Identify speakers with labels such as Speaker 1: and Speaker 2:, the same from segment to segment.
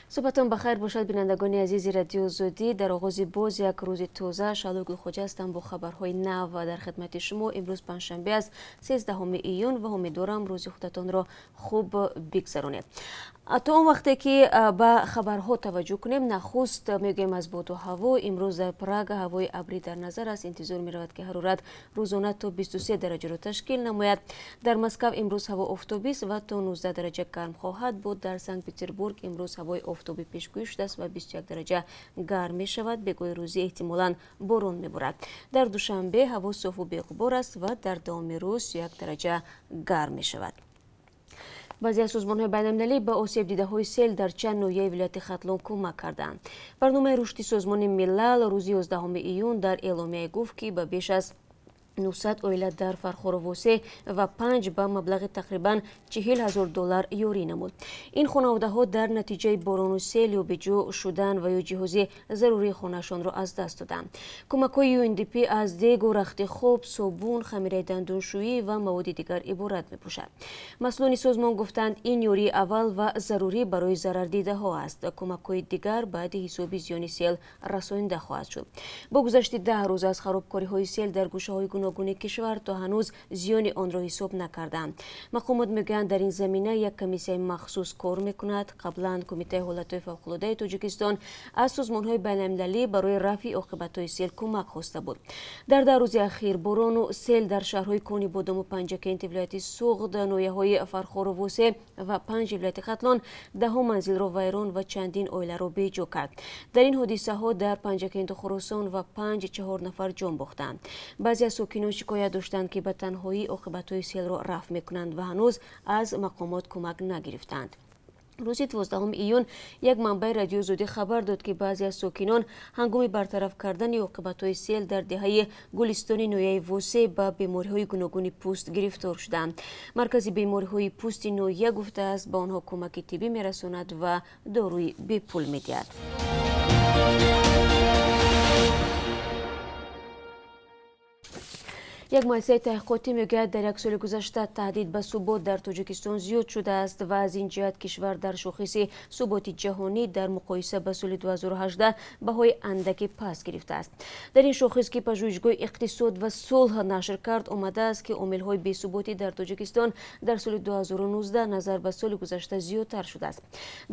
Speaker 1: صبحتان بخیر باشد بینندگان عزیز رادیو زودی. در آغاز باز یک روز تازه شالو گلخوجه هستم با خبرهای نو و در خدمت شما. امروز پنجشنبه است 13 ایون و امیدوارم روز خودتان را خوب بگذرانید. تا اون وقتی که به خبرها توجه کنیم، نخست میگیم از باد و هوا. امروز در پراگ هوای ابری در نظر است. انتظار می رود که حرارت روزانه تا 23 درجه را تشکیل نماید. در مسکو امروز هوا آفتابی است و تا 19 درجه گرم خواهد بود. در سنت پترزبورگ امروز هوای آفتابی پیشگویی شده است و 21 درجه گرم می شود. به گوی روزی احتمالاً باران می بارد. در دوشنبه هوا صاف و بی‌غبار است و در دام روز 1 درجه گرم می شود. بعضی از سازمان‌های بین‌المللی به آسیب دیده‌های سیل در چند ناحیه ولایت ختلان کمک کردند. برنامه رشد سازمان ملل روز 11 ایون در اعلامیه گفت که به بیش از 900 اویله در فرخورووسه و 5 به مبلغ تقریباً 40,000 دلار یاری نمود. این خانواده ها در نتیجه باران و سیل یا بجو شدن و یا جهاز ضروری خانه‌شان را از دست دادند. کمک‌های UNDP از دیگ و رخت خواب، صابون، خمیر دندانشویی و مواد دیگر عبارت می‌باشد. مسئولان سازمان گفتند این یاری اول و ضروری برای ضرردیده ها است. کمک‌های دیگر بعد حساب زیان سیل رسانیده خواهد شد. با گذشت 10 روز از خرابکاری‌های سیل در گوشه‌های گوناگون کشور تا هنوز زیان آن را حساب نکردند. مقامات میگویند در این زمینه یک کمیسیون مخصوص کار میکند. قبلا کمیته حالت‌های فوق‌العاده تاجیکستان از سازمان‌های بین‌المللی برای رفع عاقبت‌های سیل کمک خواسته بود. در 10 روز اخیر باران و سیل در شهرهای کونی بادام و پنجکینت ولایت سوغد، ناحیه‌های فرخورووسه و 5 ولایت ختلان 10 منزل را ویران و چندین اویله را بی‌جا کرد. در این حادثه‌ها در پنجکینت و خراسان و 4 نفر جان باختند. بعضی از ساکنان شکایت داشتند که به تنهایی عاقبت‌های سیل را رفع می‌کنند و هنوز از مقامات کمک نگرفتند. روز 12 ایون یک منبع رادیو زودی خبر داد که بعضی از ساکنان هنگام برطرف کردن عاقبت‌های سیل در دهه گلستان ناحیه ووسه به بیماری‌های گوناگون پوست گرفتار شدند. مرکز بیماری‌های پوست ناحیه گفته است به آنها کمک طبی می‌رساند و دارویی به پول می‌دهد. یک مؤسسه تحقیقاتی میگوید در یک سال گذشته تهدید به ثبات در تاجیکستان زیاد شده است و از این جهت کشور در شاخص ثبات جهانی در مقایسه با سال 2018 بهای اندکی پس گرفته است. در این شاخص که پژوهشگاه اقتصاد و صلح نشر کرد آمده است که عامل‌های بی‌ثباتی در تاجیکستان در سال 2019 نظر به سال گذشته زیادتر شده است.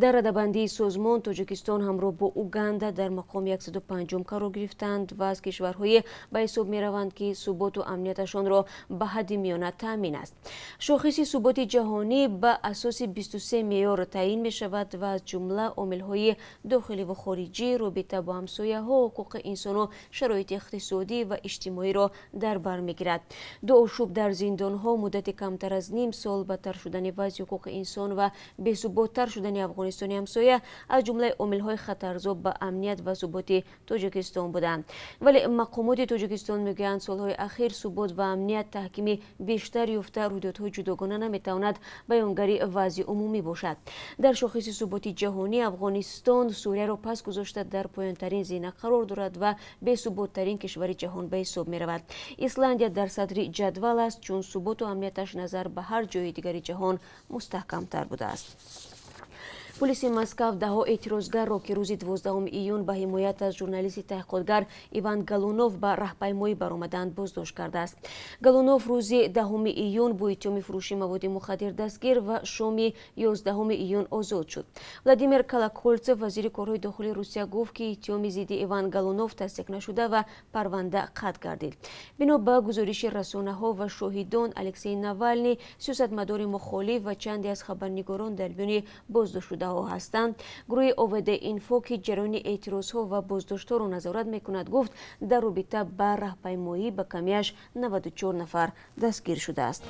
Speaker 1: در رده‌بندی سازمان تاجیکستان همراه با اوگاندا در مقام 105 قرار گرفتند و از کشورهای به حساب می‌روند که ثبات و امنیتشان را به حد میانه تامین است. شاخص ثبات جهانی به اساس 23 معیار تعیین می شود و از جمله عامل‌های داخلی و خارجی، رابطه با همسایه‌ها، حقوق انسان و شرایط اقتصادی و اجتماعی را در بر می‌گیرد. دو آشوب در زندان‌ها، مدت کمتر از نیم سال، بدتر شدن وضع حقوق انسان و بی‌ثبات‌تر شدن افغانستان همسایه از جمله عامل‌های خطرزا به امنیت و ثبات تاجیکستان بودند. ولی مقامات تاجیکستان میگویند سال‌های اخیر ثبات و امنیت تحکیم بیشتر یافته، رویدادهای جداگانه نمیتواند بیانگری وضع عمومی باشد. در شاخص ثبات جهانی افغانستان سوریه را پس گذاشته در پایان‌ترین زینه قرار دارد و بی‌ثبات‌ترین کشور جهان به حساب می‌رود. ایسلندیا در صدر جدول است چون ثبات و امنیتش نظر به هر جای دیگر جهان مستحکم‌تر بوده است. پلیس مسکو 10 اعتراضگر را که روز 12 ایون به حمایت از ژورنالیست تحقیقاتگر ایوان گالونوف به راهپیمایی برآمدند بازداشت کرده است. گالونوف روز 10 ایون با اتهام فروش مواد مخدر دستگیر و شام 11 ایون آزاد شد. ولادیمیر کالاکولتسف وزیر کارهای داخلی روسیه گفت که اتهام ضد ایوان گالونوف تصدیق نشده و پرونده قطع گردید. بنا به گزارش رسانه‌ها و شاهدان، الکسی ناوالنی، سیاستمدار مخالف و چندی از خبرنگاران در میان بازداشت شده هستند. گروه اوید اینفو که جریان اعتراضها و بازداشت‌ها را نظارت می‌کند گفت در رابطه با راهپیمایی به کمیش 94 نفر دستگیر شده است.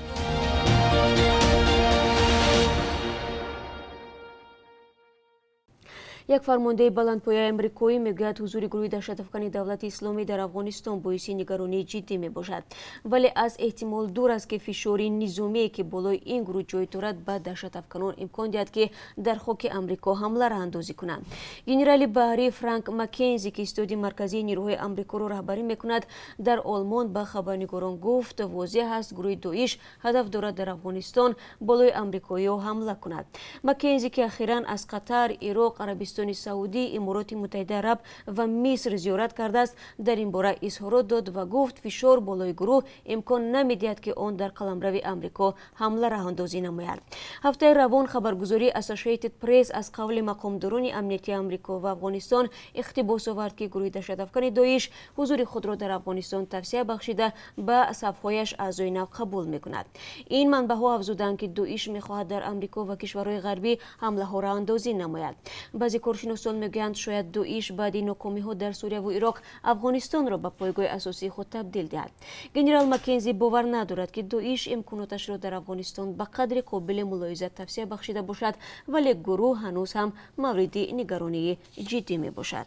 Speaker 1: یک فرمانده بلندپایه امریکایی میگوید حضور گروه دهشت‌افکن دولت اسلامی در افغانستان باعث نگرانی جدی میباشد، ولی از احتمال دور است که فشار نظامی که بالای این گروه جای دارد به دهشت‌افکنان امکان دهد که در خاک امریکا حمله را اندازی کنند. ژنرال بحری فرانک مکنزی که استاد مرکزی نیروهای امریکا را رهبری میکند در آلمان به خبرنگاران گفت واضح است گروه داعش هدف دارد در افغانستان بالای امریکایی حمله کند. مکنزی که اخیراً از قطر، عراق، عربستان عربستان سعودی، امارات متحده عرب و مصر زیارت کرده است. در این باره اظهارات داد و گفت فشار بالای گروه امکان نمیدهد که آن در قلمرو امریکا حمله راه اندازی نماید. هفته روان خبرگزاری اسوسییتد پرس از قول مقامداران امنیتی امریکا و افغانستان اقتباس آورد که گروه دهشت‌افکن داعش حضور خود را در افغانستان توسعه بخشیده به صف‌هایش اعضای نو قبول می‌کند. این منبع‌ها افزودند که داعش می‌خواهد در امریکا و کشورهای غربی حمله ها را اندازی نماید. بعضی کارشناسان میگویند شاید داعش بعد ناکامی‌ها در سوریه و عراق افغانستان را به پایگاه اساسی خود تبدیل دهد. گنرال مکنزی باور ندارد که داعش امکاناتش را در افغانستان به قدر قابل ملاحظه توسعه بخشیده باشد، ولی گروه هنوز هم مورد نگرانی جدی می باشد.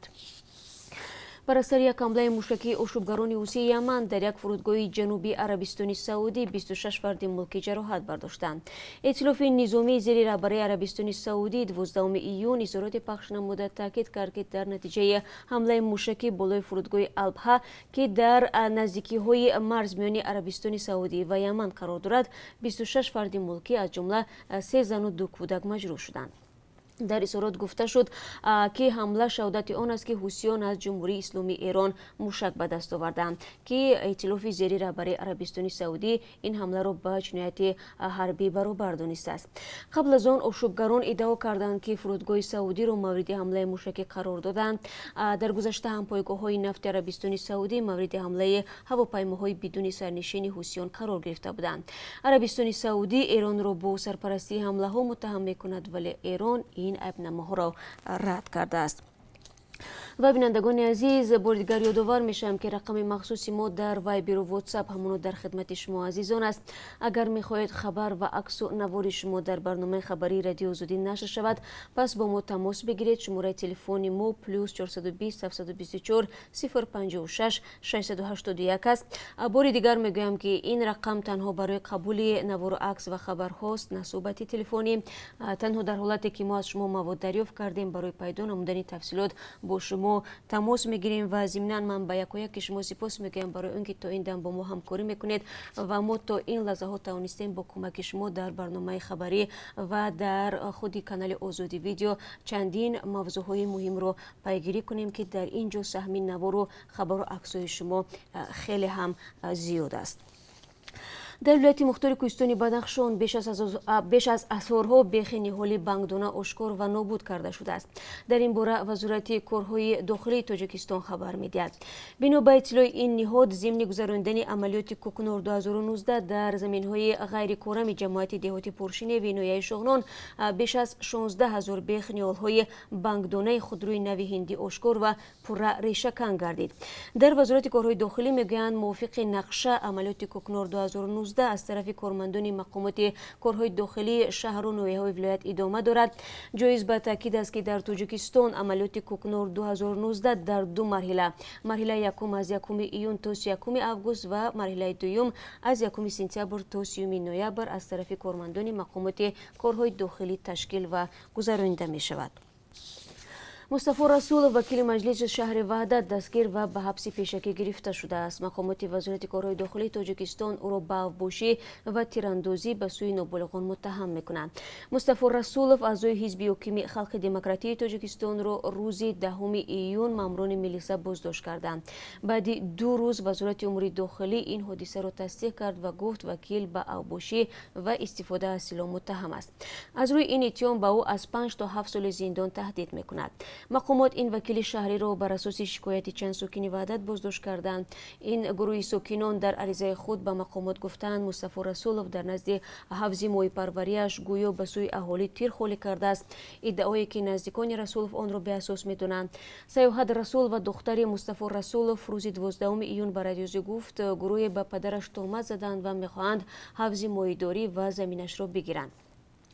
Speaker 1: بر اثر یک حمله موشکی آشوبگران حوثی یمن در یک فرودگاه جنوبی عربستان سعودی 26 فرد ملکی جراحت برداشتند. ائتلاف نظامی زیر رهبری عربستان سعودی 12 ایون اظهارات پخش نموده تاکید کرد که در نتیجه حمله موشکی بالای فرودگاه البها که در نزدیکی‌های مرز میان عربستان سعودی و یمن قرار دارد 26 فرد ملکی از جمله 3 زن و 2 کودک مجروح شدند. در اظهارات گفته شد که حمله شهادت آن است که حوثیان از جمهوری اسلامی ایران موشک به دست آوردند که ائتلاف زیر رهبری عربستان سعودی این حمله را به جنایت حربی برابر دانسته است. قبل از آن آشوبگران ادعا کردند که فرودگاه سعودی را مورد حمله موشکی قرار دادند. در گذشته هم پایگاه‌های نفت عربستان سعودی مورد حمله هواپیماهای بدون سرنشین حوثیان قرار گرفته بودند. عربستان سعودی ایران را با سرپرستی حمله ها متهم می‌کند، ولی ایران این ابنامه را رد کرده است. و بینندگان عزیز، بار دیگر یادآور میشم که رقم مخصوص ما در وایبر و واتساپ همون در خدمت شما عزیزان است. اگر میخواهید خبر و عکس و نوار شما در برنامه خبری رادیو آزادی نشر شود، پس با ما تماس بگیرید. شماره تلفن ما +420 724 056 681 است. بار دیگر میگویم که این رقم تنها برای قبول نوار و عکس و خبر هاست، نه صحبت تلفنی. تنها در حالتی که ما از شما مواد دریافت کردیم برای پیدا نمودن تفصیلات با شما تماس میگیریم و ضمناً من به یک شما سپاس میگم برای اینکه تا این دم با ما همکاری میکنید و ما تا این لحظه ها توانستیم با کمک شما در برنامه خبری و در خود کانال آزادی ویدیو چندین موضوعهای مهم رو پیگیری کنیم که در اینجا سهم نوار و خبر و عکس‌های شما خیلی هم زیاد است. در ولایت مختار کوهستانی بدخشان بیش از عصرها بیخ نهال بانکدانه آشکار و نابود کرده شده است. در این باره وزارت کارهای داخلی تاجیکستان خبر می‌دهد. بنا به اطلاع این نهاد، ضمن گذراندن عملیات کوکنور 2019 در زمین‌های غیر کارم جماعت دهاتی پرشینه و نویه شغنان بیش از 16,000 بیخ نهال‌های بانکدانه خودروی نوی هندی آشکار و پر ریشه کن گردید. در وزارت کارهای داخلی میگویند موافق نقشه عملیات کوکنور 2019 از طرف کارمندان مقامات کارهای داخلی شهر و نویه‌های ولایت ادامه دارد. جایز به تاکید است که در تاجیکستان عملیات کوکنور 2019 در 2 مرحله یکم از 1 ایون تا 1 آگوست و مرحله دوم از 1 سپتامبر تا 30 نوامبر از طرف کارمندان مقامات کارهای داخلی تشکیل و گذرانده می شود. مصطفی رسول وکیل مجلس شهر وحدت دستگیر و به حبس پیشکی گرفته شده است. مقامات وزارت کارهای داخلی تاجیکستان او را به افباشی و تیراندازی به سوی نابالغان متهم میکنند. مصطفی رسولов اعضای حزب حاکم خلق دموکراتی تاجیکستان را روز 10 ایون ماموران میلیسا بازداشت کردند. بعد 2 روز وزارت امور داخلی این حادثه را تصدیق کرد و گفت وکیل به افباشی و استفاده از سلاح متهم است. از روی این اتهام به او از 5 تا 7 سال زندان تهدید میکند. مقامات این وکیل شهری را بر اساس شکایت چند ساکن وحدت بازداشت کردند. این گروه ساکنان در عریضه خود به مقامات گفتند مصطفی رسولov در نزد حفظ ماه پروریش گویا به سوی اهالی تیرخوری کرده است. ادعایی که نزدیکان رسولov آن را به اساس میدانند. سیاحت رسول و دختر مصطفی رسولov روز 12 ایون به رادیو گفت گروه به پدرش تهمت زدند و میخواهند حفظ ماهیداری و زمینش را بگیرند.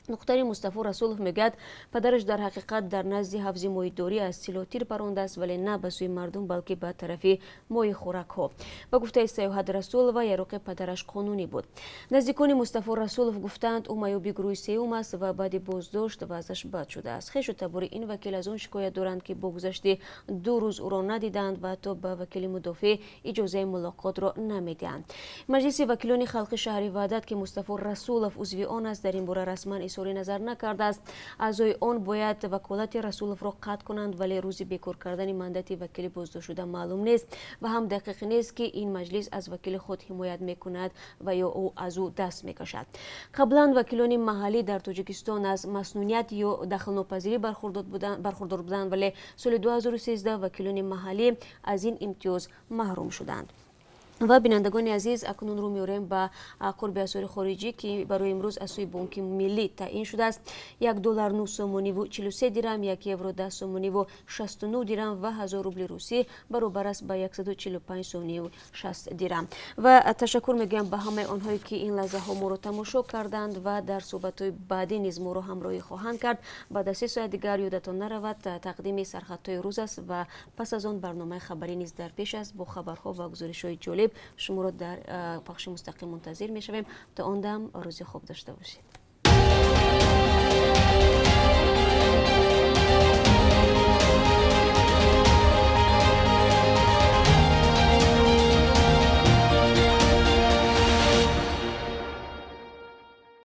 Speaker 1: دختر مصطفی رسولov میگوید پدرش در حقیقت در نزد حفظ ماهیداری از سلاح تیر پرانده است، ولی نه به سوی مردم بلکه به طرف ماهی خوراک ها. به گفته سیاحت رسول و یاروق پدرش قانونی بود. نزدیکان مصطفی رسولov گفتند او میوبی گروه سوم است و بعد بازداشت وضعش بد شده است. خویش و تبار این وکیل از آن شکایت دارند که با گذشت 2 روز او را ندیدند و حتی به وکیل مدافع اجازه ملاقات را نمیدهند. مجلس وکیلان خلق شهر وحدت که مصطفی رسولov عضو آن است در این باره رسما انحصاری نظر نکرده است. اعضای آن باید وکالت رسولوف را قطع کنند، ولی روز بیکار کردن ماندات وکیل بازداشت شده معلوم نیست و هم دقیق نیست که این مجلس از وکیل خود حمایت میکند و یا او از او دست میکشد. قبلا وکیلان محلی در تاجیکستان از مسئولیت یا دخالناپذیری برخوردار بودند، ولی سال 2013 وکیلان محلی از این امتیاز محروم شدند. و بینندگان عزیز، اکنون رو می‌آوریم به قرب اسعار خارجی که برای امروز از سوی بانک ملی تعیین شده است. $1 9 سومانی و 43 درم، 1 یورو 10 سومانی و 69 درم و 1000 روبل روسی برابر است به 145 سومانی و 60 درم. و تشکر میگم به همه آنهایی که این لحظه ها ما رو تماشا کردند و در صحبت‌های بعدی نیز ما رو همراهی خواهند کرد. بعد از 3 ساعت دیگر یادتان نرود تقدیم سرخطهای روز است و پس از آن برنامه خبری نیز در پیش است با خبرها و گزارش‌های جالب. شما را در پخش مستقیم منتظر می‌شویم. تا آن دم روز خوب داشته باشید.